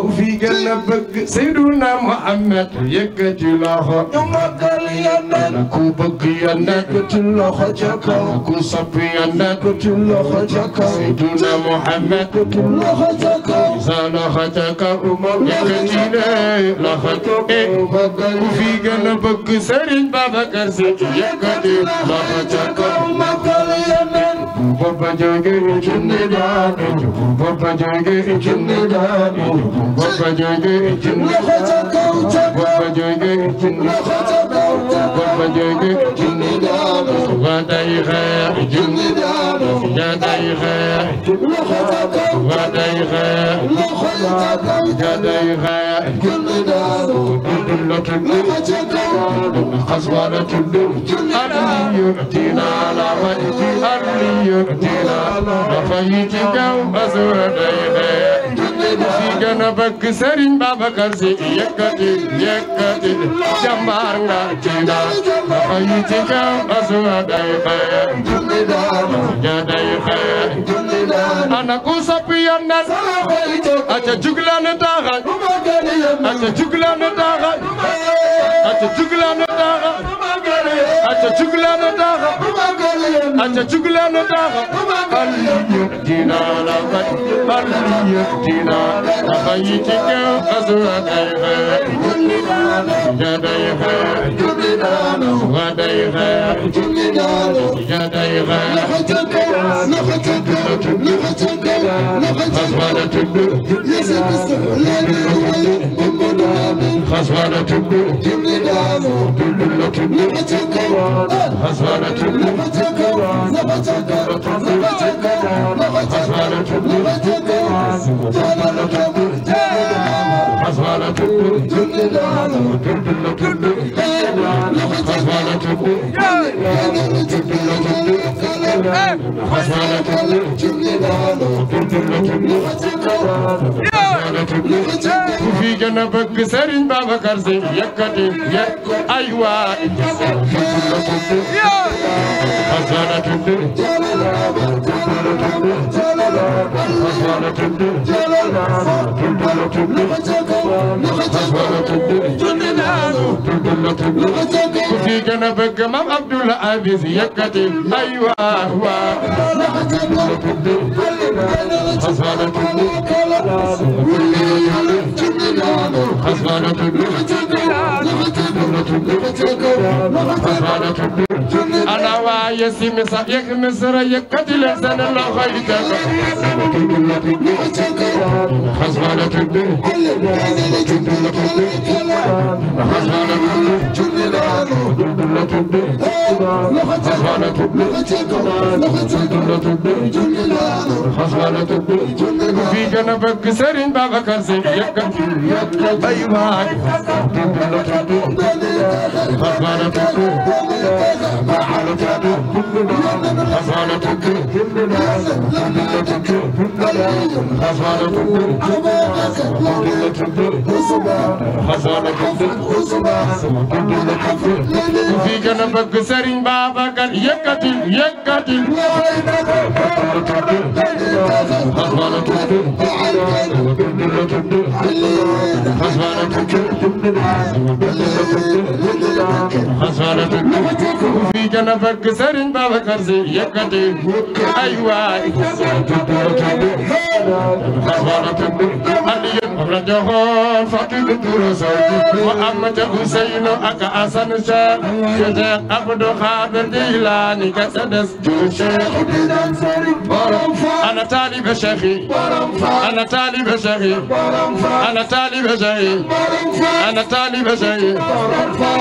في جنبك سيدنا محمد يكتي لخو يمكل ينن كوبك ينن كتي لخو جكو كو صبي ينن كتي لخو جكو سيدنا محمد كتي لخو جكو زلخو جكو يكتي لخو في جنبك سيدنا بابكر يكتي لخو جكو يمكل ينن Baba joge jinne dani, Baba joge jinne dani, Baba joge jinne dani, Baba joge jinne dani, Baba joge jinne dani, Wadai khair jinne dani, Jadai khair, Wadai khair, Jadai khair, jinne dani, Dullatullu, Khaswalatul, Aliyu tina la wajhi, Aliyu tina rafayiti jam aswadayhe fi ganabak Serigne Babacar Sy yëkkati yëkkati jàmbaar nga tina rafayiti jam aswadayhe jadayhe ana ku soppi Yonent aca juglan taxal aca juglan taxal aca juglan taxal aca juglan taxal aca juglan taxal Aliyu tina la Aliyu tina rafayiti jam aswadayhe jadayhe wadayhe jadayhe في جنبك Serigne Babacar Sy yëkkati ay waay في جنبك Mam Abdoul Aziz yëkkati ay waay أنا وياسي مسا يك مصر يكتي لسان الله خيرك خزانة الدين في جنبك Serigne Babacar Sy yëkkati ay waay في جنبك Serigne Babacar yëkkati yëkkati في جنبك Serigne Babacar Sy yëkkati ay waay رجعون فاتد درسوي محمد حسين أكا أسن شيخ شيخ عبد القادر جيلاني كسدس شيخ أنا طالب شيخي أنا طالب شيخي أنا طالب شيخي أنا طالب شيخي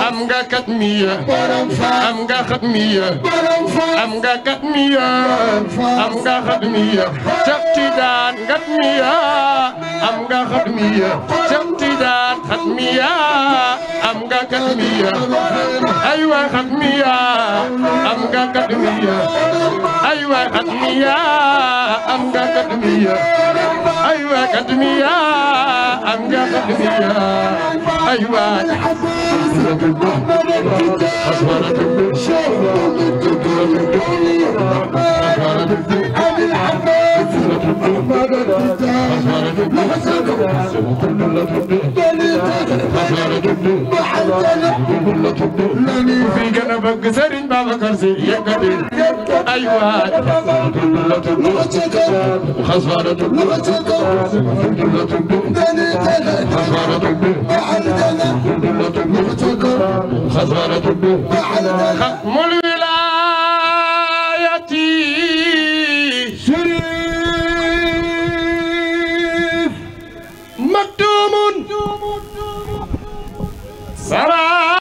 أمغا كتمية أمغا ختمية أمغا كتمية أمغا ختمية شفتيدان كتمية أمغا ختمية شفتيدان ختمية أمغا كتمية أيوة ختمية أمغا كتمية أيوة ختمية أمغا كتمية أيوة ختمية أمغا كتمية أيوة أسوارة في جنبك سرين بابكر سي يقدر أيوة خسارة خسارة